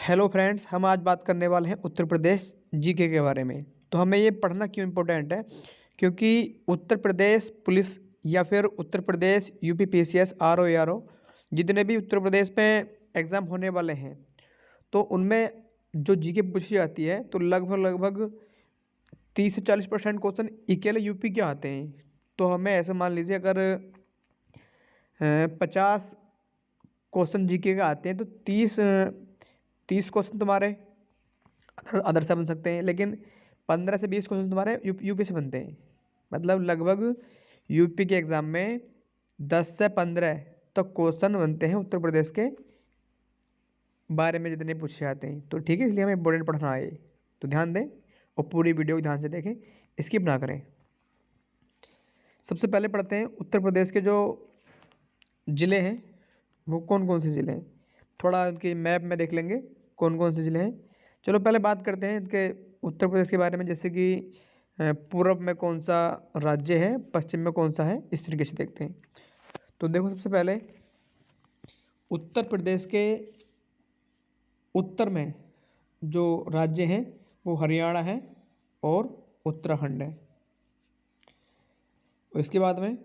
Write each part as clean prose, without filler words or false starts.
Hello friends, हम आज बात करने वाले हैं उत्तर प्रदेश जीके के बारे में। तो हमें ये पढ़ना क्यों इम्पोर्टेंट है? क्योंकि उत्तर प्रदेश पुलिस या फिर Uttar Pradesh UP PCS RO ARO जितने भी उत्तर प्रदेश में एग्ज़ाम होने वाले हैं, तो उनमें जो जीके पूछी जाती है तो लगभग लगभग 30 से 40% क्वेश्चन अकेले यूपी के आते हैं। तो हमें ऐसे मान लीजिए, अगर 50 क्वेश्चन जीके का आते हैं तो 30 क्वेश्चन तुम्हारे अदर से बन सकते हैं, लेकिन 15 से 20 क्वेश्चन तुम्हारे यूपी से बनते हैं। मतलब लगभग यूपी के एग्ज़ाम में 10 से 15 तक क्वेश्चन बनते हैं उत्तर प्रदेश के बारे में जितने पूछे जाते हैं। तो ठीक है, इसलिए हमें इम्पोर्टेंट पढ़ना है। तो ध्यान दें और पूरी वीडियो को ध्यान से देखें, स्किप ना करें। सबसे पहले पढ़ते हैं उत्तर प्रदेश के जो ज़िले हैं वो कौन कौन से ज़िले हैं। थोड़ा उनकी मैप में देख लेंगे कौन कौन से ज़िले हैं। चलो पहले बात करते हैं इनके उत्तर प्रदेश के बारे में, जैसे कि पूर्व में कौन सा राज्य है, पश्चिम में कौन सा है, इस तरीके से देखते हैं। तो देखो, सबसे पहले उत्तर प्रदेश के उत्तर में जो राज्य हैं वो हरियाणा है और उत्तराखंड है। और इसके बाद में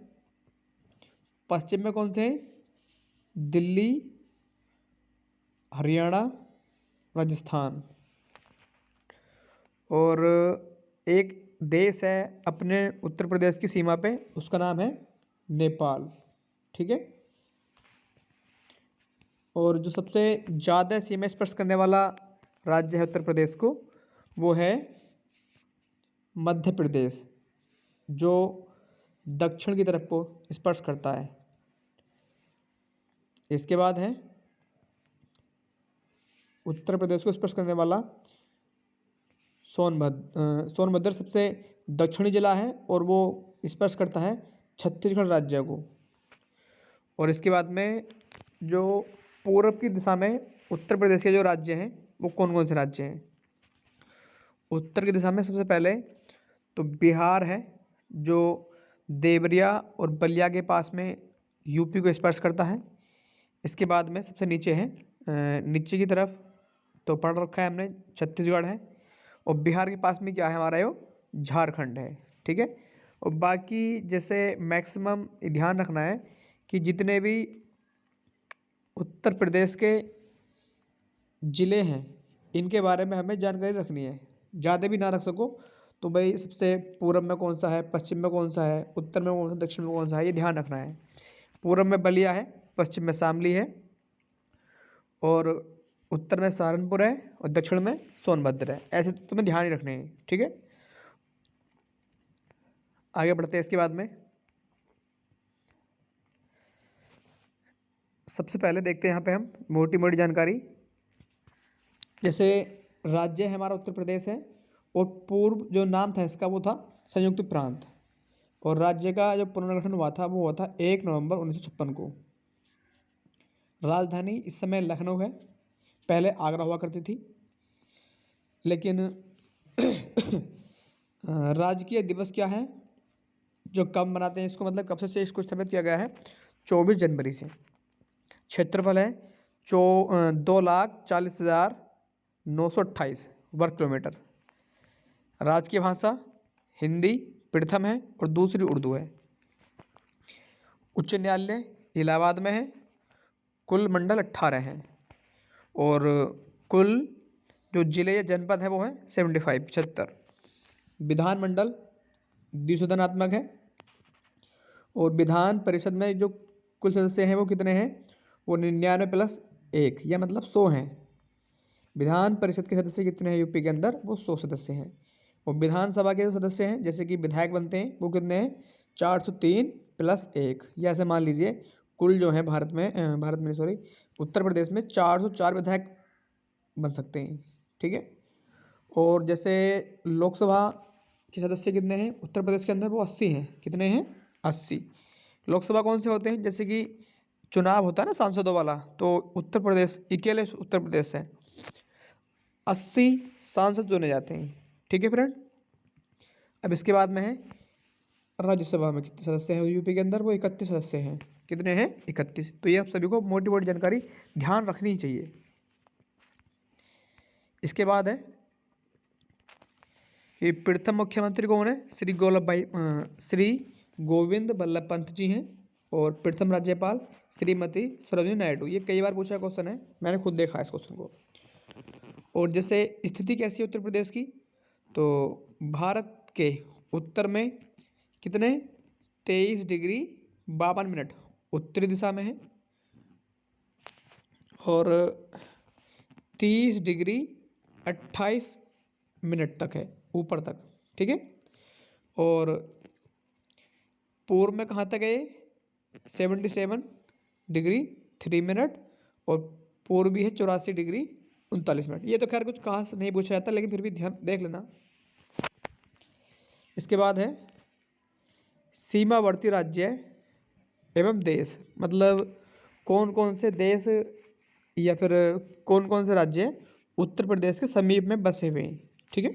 पश्चिम में कौन से हैं? दिल्ली, हरियाणा, राजस्थान। और एक देश है अपने उत्तर प्रदेश की सीमा पे, उसका नाम है नेपाल। ठीक है। और जो सबसे ज़्यादा सीमा स्पर्श करने वाला राज्य है उत्तर प्रदेश को, वो है मध्य प्रदेश, जो दक्षिण की तरफ को स्पर्श करता है। इसके बाद है उत्तर प्रदेश को स्पर्श करने वाला सोनभद्र सबसे दक्षिणी जिला है और वो स्पर्श करता है छत्तीसगढ़ राज्य को। और इसके बाद में जो पूर्व की दिशा में उत्तर प्रदेश के जो राज्य हैं वो कौन कौन से राज्य हैं? उत्तर की दिशा में सबसे पहले तो बिहार है, जो देवरिया और बलिया के पास में यूपी को स्पर्श करता है। इसके बाद में सबसे नीचे है, नीचे की तरफ तो पढ़ रखा है हमने, छत्तीसगढ़ है। और बिहार के पास में क्या है हमारा, यो झारखंड है। ठीक है। और बाकी जैसे मैक्सिमम ध्यान रखना है कि जितने भी उत्तर प्रदेश के ज़िले हैं इनके बारे में हमें जानकारी रखनी है। ज़्यादा भी ना रख सको तो भाई, सबसे पूर्व में कौन सा है, पश्चिम में कौन सा है, उत्तर में कौन सा, दक्षिण में कौन सा है, ये ध्यान रखना है। पूर्व में बलिया है, पश्चिम में शामली है, और उत्तर में सहारनपुर है, और दक्षिण में सोनभद्र है। ऐसे तुम्हें ध्यान ही रखने हैं। ठीक है। आगे बढ़ते हैं। इसके बाद में सबसे पहले देखते हैं यहाँ पे हम मोटी मोटी जानकारी। जैसे राज्य है हमारा उत्तर प्रदेश है, और पूर्व जो नाम था इसका वो था संयुक्त प्रांत। और राज्य का जो पुनर्गठन हुआ था वो हुआ था 1 नवंबर 1956 को। राजधानी इस समय लखनऊ है, पहले आगरा हुआ करती थी। लेकिन राजकीय दिवस क्या है जो कब मनाते हैं इसको, मतलब कब से इसको स्थापित किया गया है? 24 जनवरी से। क्षेत्रफल है 2,40,928 वर्ग किलोमीटर। राजकीय भाषा हिंदी प्रथम है और दूसरी उर्दू है। उच्च न्यायालय इलाहाबाद में है। कुल मंडल 18 हैं, और कुल जो जिले या जनपद है वो है 75। विधानमंडल द्विसदनात्मक है। और विधान परिषद में जो कुल सदस्य हैं वो कितने हैं? वो 99+1, या मतलब 100 हैं। विधान परिषद के सदस्य कितने हैं यूपी के अंदर? वो 100 सदस्य हैं। और विधानसभा के जो सदस्य हैं, जैसे कि विधायक बनते हैं, वो कितने हैं? 403+1, या ऐसे मान लीजिए कुल जो है भारत में सॉरी, उत्तर प्रदेश में 404 विधायक बन सकते हैं। ठीक है। और जैसे लोकसभा के सदस्य कितने हैं उत्तर प्रदेश के अंदर? वो 80 हैं। कितने हैं? 80। लोकसभा कौन से होते हैं? जैसे कि चुनाव होता है ना सांसदों वाला, तो उत्तर प्रदेश अकेले उत्तर प्रदेश से 80 सांसद चुने जाते हैं। ठीक है फ्रेंड। अब इसके बाद में है राज्यसभा में कितने सदस्य हैं यूपी के अंदर? वो 31 सदस्य हैं। कितने हैं? 31। तो ये आप सभी को मोटी मोटी जानकारी ध्यान रखनी चाहिए। इसके बाद है कि प्रथम मुख्यमंत्री कौन है? श्री गोविंद वल्लभ पंत जी हैं। और प्रथम राज्यपाल श्रीमती सरोजिनी नायडू। ये कई बार पूछा क्वेश्चन है, मैंने खुद देखा है इस क्वेश्चन को। और जैसे स्थिति कैसी है उत्तर प्रदेश की, तो भारत के उत्तर में कितने 23 डिग्री 52 मिनट उत्तरी दिशा में है और 30 डिग्री 28 मिनट तक है ऊपर तक, ठीक है। और पूर्व में कहाँ तक है ये 77 डिग्री 3 मिनट और पूर्वी है 84 डिग्री 39 मिनट। ये तो खैर कुछ खास नहीं पूछा जाता, लेकिन फिर भी ध्यान देख लेना। इसके बाद है सीमावर्ती राज्य एवं देश, मतलब कौन कौन से देश या फिर कौन कौन से राज्य उत्तर प्रदेश के समीप में बसे हुए हैं, ठीक है।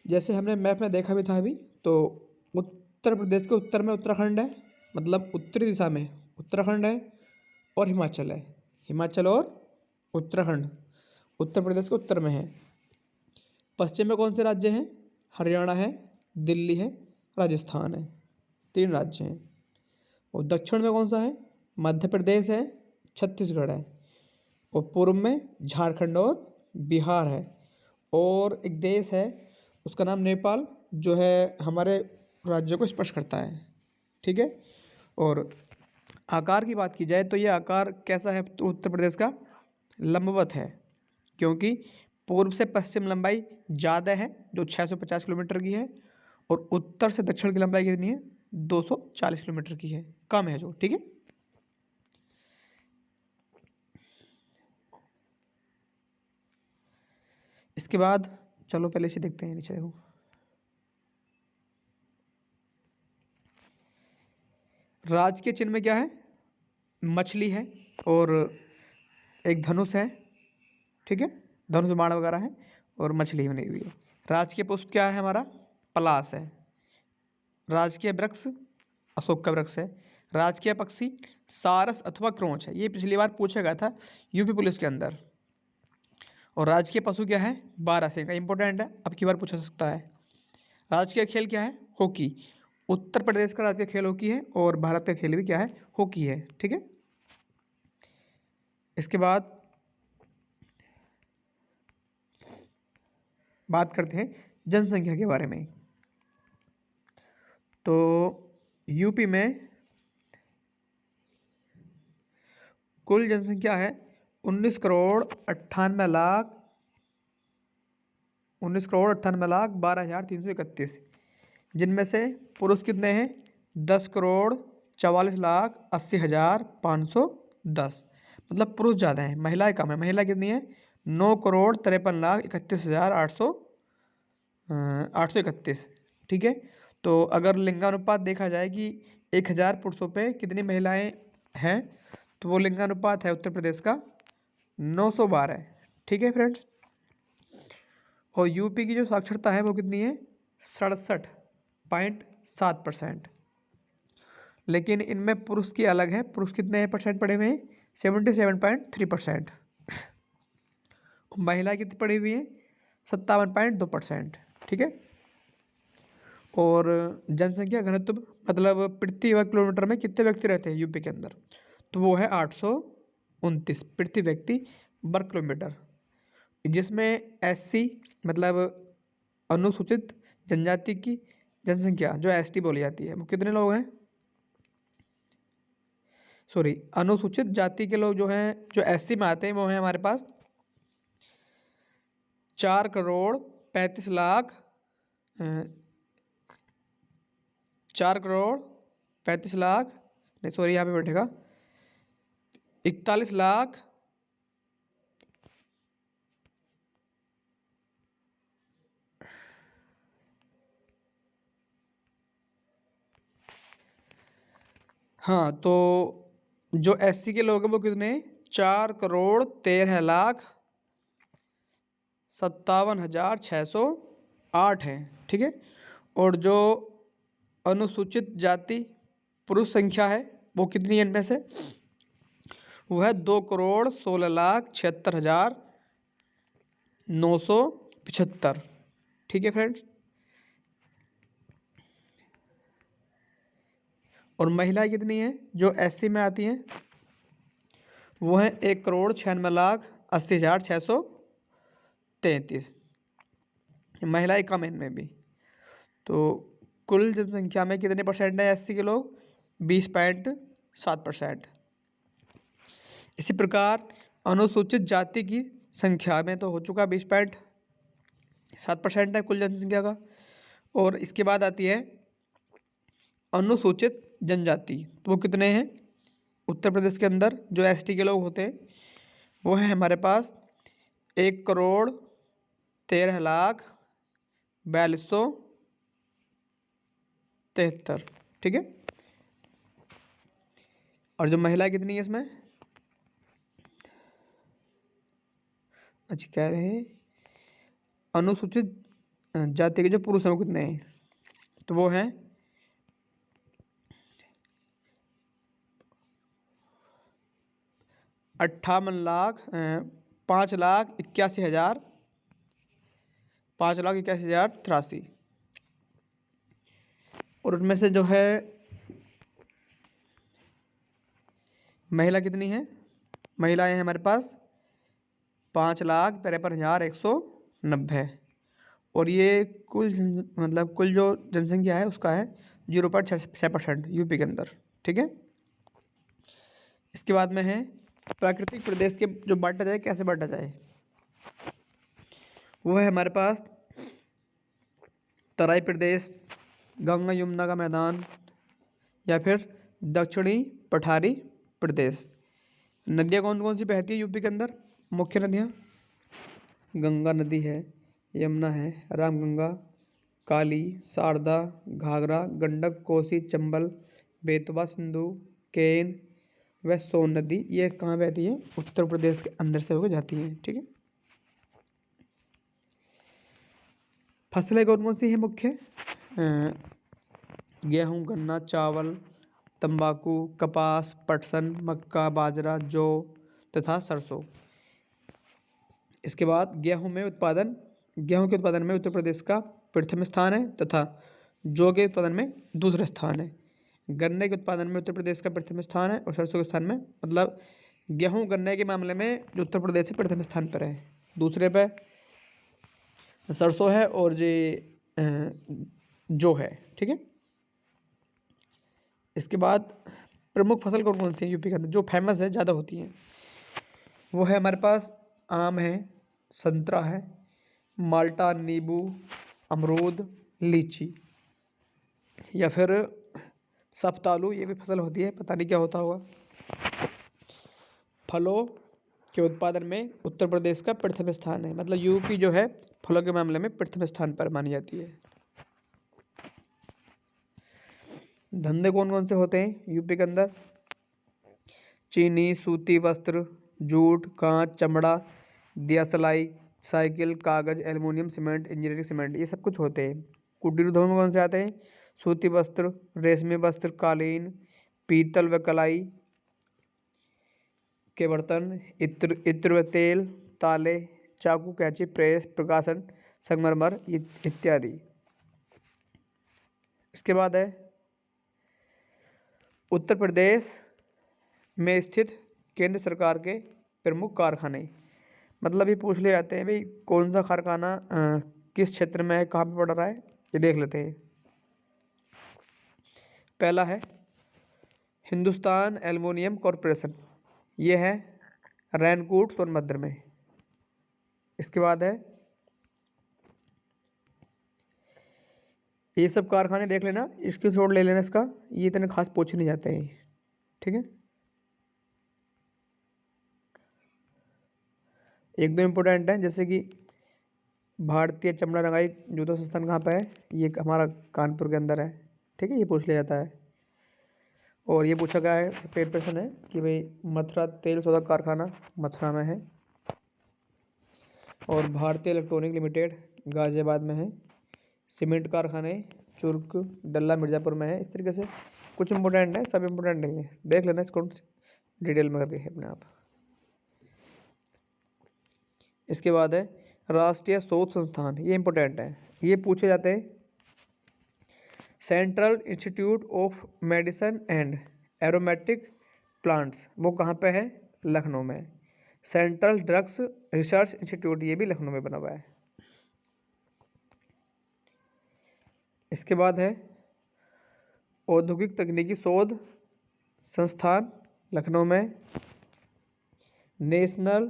जैसे हमने मैप में देखा भी था अभी, तो उत्तर प्रदेश के उत्तर में उत्तराखंड है, मतलब उत्तरी दिशा में उत्तराखंड है और हिमाचल है। हिमाचल और उत्तराखंड उत्तर प्रदेश के उत्तर में है। पश्चिम में कौन से राज्य हैं? हरियाणा है, दिल्ली है, राजस्थान है, 3 राज्य हैं। और दक्षिण में कौन सा है? मध्य प्रदेश है, छत्तीसगढ़ है। और पूर्व में झारखंड और बिहार है। और एक देश है उसका नाम नेपाल, जो है हमारे राज्यों को स्पर्श करता है, ठीक है। और आकार की बात की जाए तो ये आकार कैसा है उत्तर प्रदेश का? लंबवत है, क्योंकि पूर्व से पश्चिम लंबाई ज़्यादा है जो 650 किलोमीटर की है, और उत्तर से दक्षिण की लंबाई कितनी है? 240 किलोमीटर की है, कम है जो, ठीक है। इसके बाद चलो पहले इसे देखते हैं, नीचे देखो। राजकीय चिन्ह में क्या है? मछली है और एक धनुष है, ठीक है, धनुष बाण वगैरह है और मछली बनी हुई है। राजकीय पुष्प क्या है हमारा? पलाश है। राजकीय वृक्ष अशोक का वृक्ष है। राजकीय पक्षी सारस अथवा क्रोंच है, ये पिछली बार पूछा गया था यूपी पुलिस के अंदर। और राजकीय पशु क्या है? बारहसिंगा, इंपॉर्टेंट है, अब की बार पूछा सकता है। राजकीय खेल क्या है? हॉकी। उत्तर प्रदेश का राजकीय खेल हॉकी है और भारत का खेल भी क्या है? हॉकी है, ठीक है। इसके बाद बात करते हैं जनसंख्या के बारे में। तो यूपी में कुल जनसंख्या है 19,98,12,331, जिनमें से पुरुष कितने हैं? 10,44,80,510, मतलब पुरुष ज़्यादा है, महिलाएं कम है। महिला कितनी है? 9,53,31,831, ठीक है। तो अगर लिंगानुपात देखा जाए कि 1,000 पुरुषों पे कितनी महिलाएं हैं, तो वो लिंगानुपात है उत्तर प्रदेश का 912, ठीक है फ्रेंड्स। और यूपी की जो साक्षरता है वो कितनी है? 67.7%। लेकिन इनमें पुरुष की अलग है, पुरुष कितने परसेंट पढ़े हुए हैं? 77.3%। महिला कितनी पढ़ी हुई है? 57.2%, ठीक है। और जनसंख्या घनत्व, मतलब प्रति वर्ग किलोमीटर में कितने व्यक्ति रहते हैं यूपी के अंदर, तो वो है 829 प्रति व्यक्ति वर्ग किलोमीटर। जिसमें एससी मतलब अनुसूचित जनजाति की जनसंख्या जो एसटी बोली जाती है, वो कितने लोग हैं? सॉरी, अनुसूचित जाति के लोग जो हैं, जो एससी में आते हैं, वो हैं हमारे पास 4,35,00,000 4,35,00,000 नहीं, सॉरी, यहाँ पे बैठेगा 41,00,000 हाँ, तो जो एससी के लोग हैं वो कितने? 4,13,57,608 हैं, ठीक है। और जो अनुसूचित जाति पुरुष संख्या है वो कितनी है इनमें से? वो है 2,16,76,000 975। ठीक है फ्रेंड्स। और महिलाएं कितनी हैं जो एससी में आती हैं? वो है 1,96,80,633। महिलाएं कम है इनमें भी। तो कुल जनसंख्या में कितने परसेंट है एससी के लोग? 20.7%। इसी प्रकार अनुसूचित जाति की संख्या में तो हो चुका 20.7% है कुल जनसंख्या का। और इसके बाद आती है अनुसूचित जनजाति। तो वो कितने हैं उत्तर प्रदेश के अंदर जो एसटी के लोग होते हैं? वो है हमारे पास 1,42,42,73। ठीक है। और जो महिला कितनी है इसमें? अच्छा, कह रहे हैं अनुसूचित जाति के जो पुरुष हैं वो कितने हैं? तो वो हैं 5,81,083। और उनमें से जो है महिला कितनी है? महिलाएं हैं हमारे पास 5,53,190। और ये कुल मतलब कुल जो जनसंख्या है उसका है 0.6% यूपी के अंदर। ठीक है। इसके बाद में है प्राकृतिक प्रदेश के जो बांटा जाए, कैसे बांटा जाए? वो है हमारे पास तराई प्रदेश, गंगा यमुना का मैदान, या फिर दक्षिणी पठारी प्रदेश। नदियाँ कौन कौन सी बहती है यूपी के अंदर? मुख्य नदियाँ गंगा नदी है, यमुना है, रामगंगा, काली, शारदा, घाघरा, गंडक, कोसी, चंबल, बेतवा, सिंधु, केन व सोन नदी। ये कहाँ बहती है? उत्तर प्रदेश के अंदर से होकर जाती है। ठीक है। फसलें कौन कौन सी हैं मुख्य? गेहूँ, गन्ना, चावल, तंबाकू, कपास, पटसन, मक्का, बाजरा, जौ तथा सरसों। इसके बाद गेहूं के उत्पादन में उत्तर प्रदेश का प्रथम स्थान है तथा जौ के उत्पादन में दूसरा स्थान है। गन्ने के उत्पादन में उत्तर प्रदेश का प्रथम स्थान है और सरसों के स्थान में, मतलब गेहूं गन्ने के मामले में जो उत्तर प्रदेश से प्रथम स्थान पर है, दूसरे पे सरसों है और जौ है। ठीक है। इसके बाद प्रमुख फसल कौन कौन सी है यूपी के अंदर जो फेमस है, ज़्यादा होती हैं? वो है हमारे पास आम है, संतरा है, माल्टा, नींबू, अमरूद, लीची, या फिर सफ्तालू। ये भी फसल होती है, पता नहीं क्या होता होगा। फलों के उत्पादन में उत्तर प्रदेश का प्रथम स्थान है, मतलब यूपी जो है फलों के मामले में प्रथम स्थान पर मानी जाती है। धंधे कौन कौन से होते हैं यूपी के अंदर? चीनी, सूती वस्त्र, जूट, कांच, चमड़ा, दिया सिलाई, साइकिल, कागज, एल्युमिनियम, सीमेंट, इंजीनियरिंग सीमेंट, ये सब कुछ होते हैं। कुटीर उद्योग में कौन से आते हैं? सूती वस्त्र, रेशमी वस्त्र, कालीन, पीतल व कलाई के बर्तन, इत्र व तेल, ताले, चाकू, कैंची, प्रेस, प्रकाशन, संगमरमर इत्यादि। इसके बाद है उत्तर प्रदेश में स्थित केंद्र सरकार के प्रमुख कारखाने। मतलब ये पूछ ले जाते हैं भाई कौन सा कारखाना किस क्षेत्र में है, कहाँ पे पड़ रहा है, ये देख लेते हैं। पहला है हिंदुस्तान एल्युमिनियम कॉरपोरेशन, ये है रैनकूट सोनभद्र में। इसके बाद है, ये सब कारखाने देख लेना, इसकी शॉट ले लेना इसका, ये इतने खास पूछे नहीं जाते हैं। ठीक है। एक दो इम्पोर्टेंट है, जैसे कि भारतीय चमड़ा रंगाई जूतों संस्थान कहाँ पे है? ये हमारा कानपुर के अंदर है। ठीक है, ये पूछ लिया जाता है। और ये पूछा गया है पेपर है कि भाई मथुरा तेल शोधक कारखाना मथुरा में है, और भारतीय इलेक्ट्रॉनिक लिमिटेड गाजियाबाद में है। सीमेंट कारखाने चुर्क, डल्ला, मिर्ज़ापुर में है। इस तरीके से कुछ इम्पोर्टेंट है, सब इम्पोर्टेंट नहीं है, देख लेना इसको डिटेल में करके अपने आप। इसके बाद है राष्ट्रीय शोध संस्थान, ये इंपॉर्टेंट है, ये पूछे जाते हैं। Central institute of medicine and aromatic plants, वो कहाँ पे है? लखनऊ में। सेंट्रल ड्रग्स रिसर्च इंस्टीट्यूट, ये भी लखनऊ में बना हुआ है। इसके बाद है औद्योगिक तकनीकी शोध संस्थान लखनऊ में। National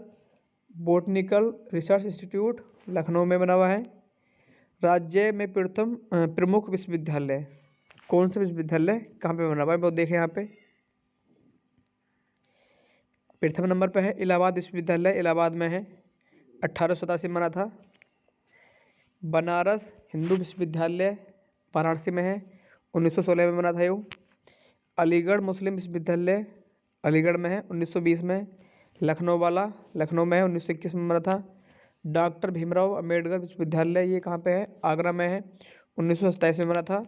botanical research institute Lucknow में बना हुआ है। राज्य में प्रथम प्रमुख विश्वविद्यालय, कौन सा विश्वविद्यालय कहाँ पे बना हुआ है वो देखें यहाँ पे। प्रथम नंबर पे है इलाहाबाद विश्वविद्यालय, इलाहाबाद में है, 1887 में बना था। बनारस हिंदू विश्वविद्यालय वाराणसी में है, 1916 में बना था ये। अलीगढ़ मुस्लिम विश्वविद्यालय अलीगढ़ में है, 1920 में। लखनऊ वाला लखनऊ में है, 1921 में बना था। डॉक्टर भीमराव अंबेडकर विश्वविद्यालय, ये कहाँ पे है? आगरा में है, 1927 में बना था।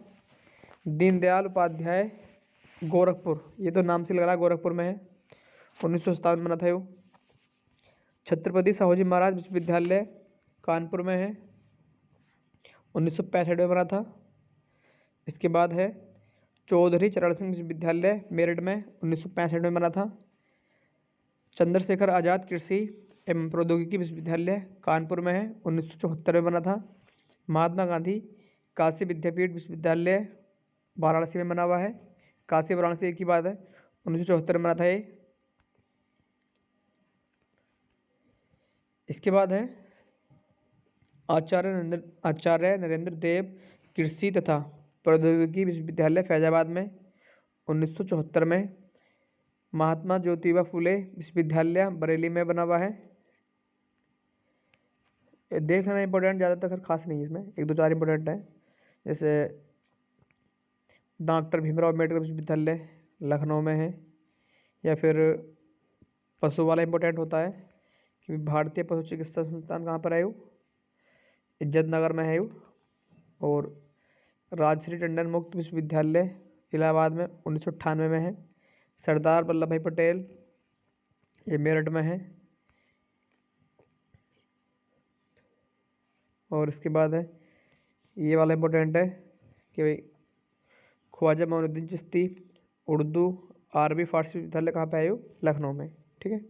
दीनदयाल उपाध्याय गोरखपुर, ये तो नाम से लग रहा है गोरखपुर में है, 1957 में बना था ये। छत्रपति साहूजी महाराज विश्वविद्यालय कानपुर में है, 1965 में बना था। इसके बाद है चौधरी चरण सिंह विश्वविद्यालय मेरठ में, 1965 में बना था। चंद्रशेखर आज़ाद कृषि एवं प्रौद्योगिकी विश्वविद्यालय कानपुर में है, 1974 में बना था। महात्मा गांधी काशी विद्यापीठ विश्वविद्यालय वाराणसी में बना हुआ है। काशी वाराणसी एक ही बात है, 1974 में बना था ये। इसके बाद है आचार्य नरेंद्र देव कृषि तथा प्रौद्योगिकी विश्वविद्यालय फैजाबाद में, 1974 में। महात्मा ज्योतिबा फुले विश्वविद्यालय बरेली में बना हुआ है। देख लेना इंपॉर्टेंट, ज़्यादातर खास नहीं है इसमें, एक दो चार इंपॉर्टेंट है। जैसे डॉक्टर भीमराव अम्बेडकर विश्वविद्यालय लखनऊ में है, या फिर पशु वाला इंपॉर्टेंट होता है कि भारतीय पशु चिकित्सा संस्थान कहाँ पर है वो? इज्जत नगर में है वो। और राजश्री टंडन मुक्त विश्वविद्यालय इलाहाबाद में, 1998 में है। सरदार वल्लभ भाई पटेल, ये मेरठ में है। और इसके बाद है ये वाला इंपॉर्टेंट है कि भाई ख्वाजा मोइनुद्दीन चिश्ती उर्दू अरबी फारसी विश्वविद्यालय कहाँ पे है? लखनऊ में, ठीक है।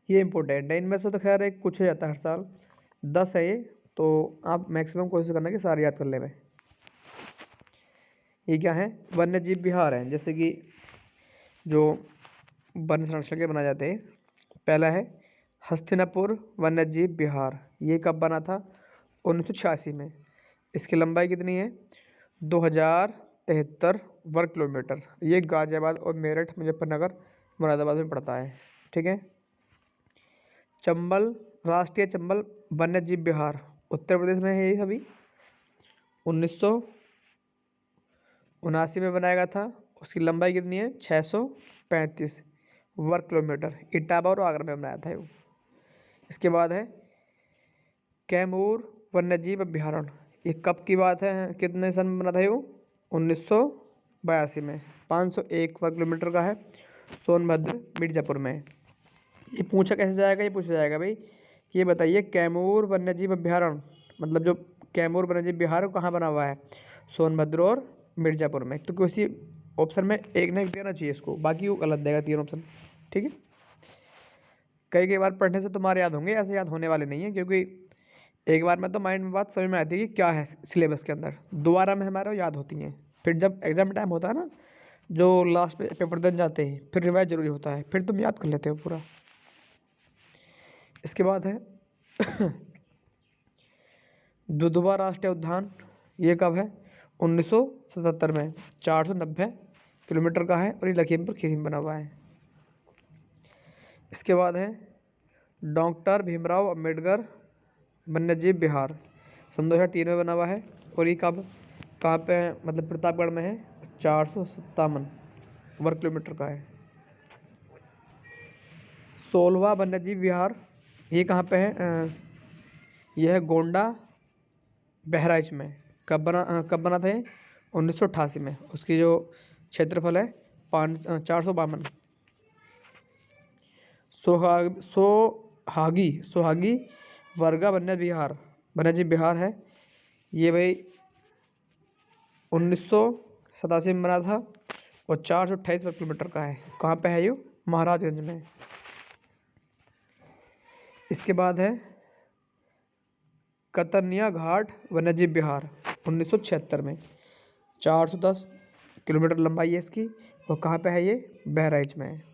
ये इंपॉर्टेंट है, इनमें से तो खैर एक कुछ हो जाता है हर साल, 10 है ये, तो आप मैक्सिमम कोशिश करना कि सारे याद कर ले में। ये क्या है? वन्य जीव विहार है, जैसे कि जो वन संरक्षण के बनाए जाते हैं। पहला है हस्तिनापुर वन्य जीव विहार, ये कब बना था? 1986 में। इसकी लंबाई कितनी है? 2073 वर्ग किलोमीटर। ये गाजियाबाद और मेरठ मुजफ्फरनगर मुरादाबाद में पड़ता है, ठीक है। चंबल राष्ट्रीय चंबल वन्य जीव विहार उत्तर प्रदेश में है, ये सभी 1979 में बनाया गया था। उसकी लंबाई कितनी है? 635 वर्ग किलोमीटर। इटावा और आगरा में बनाया था वो। इसके बाद है कैमूर वन्यजीव अभ्यारण्य, ये कब की बात है? कितने सन में बना था वो? 1982 में। 501 वर्ग किलोमीटर का है, सोनभद्र मिर्जापुर में। ये पूछा कैसे जाएगा? ये पूछा जाएगा भाई कि ये बताइए कैमूर वन्यजीव अभ्यारण्य, मतलब जो कैमूर वन्यजीव विहार कहाँ बना हुआ है? सोनभद्र और मिर्जापुर में। तो किसी ऑप्शन में एक ना एक देना चाहिए इसको, बाकी वो गलत देगा, 3 ऑप्शन, ठीक है। कई बार पढ़ने से तुम्हारे याद होंगे, ऐसे याद होने वाले नहीं है, क्योंकि एक बार में तो माइंड में बात समझ में आती है कि क्या है सिलेबस के अंदर, दोबारा में हमारे याद होती हैं। फिर जब एग्जाम टाइम होता है ना, जो लास्ट पे पेपर देने जाते हैं, फिर रिवाइज जरूरी होता है, फिर तुम याद कर लेते हो पूरा। इसके बाद है दुधवा राष्ट्रीय उद्यान, ये कब है? 1977 में। 490 किलोमीटर का है और ये लखीमपुर खीरी में बना हुआ है। इसके बाद है डॉक्टर भीमराव अंबेडकर वन्यजीव विहार, सन 2003 में बना हुआ है। और ये कब कहाँ पे है? मतलब प्रतापगढ़ में है, 457 वर्ग किलोमीटर का है। 16वां वन्यजीव विहार, ये कहाँ पे है? यह है गोंडा बहराइच में। कब बना था ये? 1988 में। उसकी जो क्षेत्रफल है 452। सोहागी वर्गा वन्यजीव विहार है, ये भाई 1987 में बना था और 428 वर्ग किलोमीटर का है। कहाँ पे है ये? महाराजगंज में। इसके बाद है कतरनिया घाट वन्यजीव विहार 1976 में, 410 किलोमीटर लंबाई है इसकी और कहाँ पे है ये? बहराइच में है।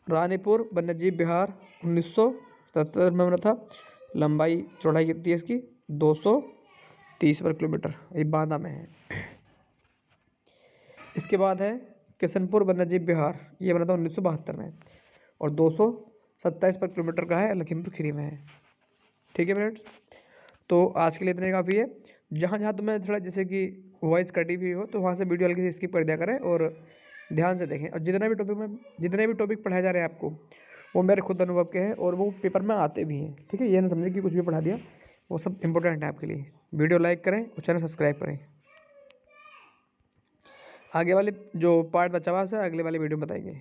रानीपुर वन्यजीव विहार 1977 में बना था, लंबाई चौड़ाई कितनी है इसकी? 230 वर्ग किलोमीटर, ये बांदा में है। इसके बाद है किशनपुर वन्यजीव विहार, ये बना था 1972 में और 227 वर्ग किलोमीटर का है, लखीमपुर खीरी में है। ठीक है फ्रेंड्स, तो आज के लिए इतने काफ़ी है। जहाँ जहाँ तुम्हें थोड़ा जैसे कि वॉइस कटी हुई हो तो वहाँ से वीडियो हल्की से स्किप कर दिया करें और ध्यान से देखें। और जितने भी टॉपिक पढ़ाए जा रहे हैं आपको, वो मेरे खुद अनुभव के हैं और वो पेपर में आते भी हैं। ठीक है, ये ना समझे कि कुछ भी पढ़ा दिया, वो सब इंपॉर्टेंट है आपके लिए। वीडियो लाइक करें और चैनल सब्सक्राइब करें। आगे वाले जो पार्ट बचा हुआ है अगले वाले वीडियो में बताएंगे।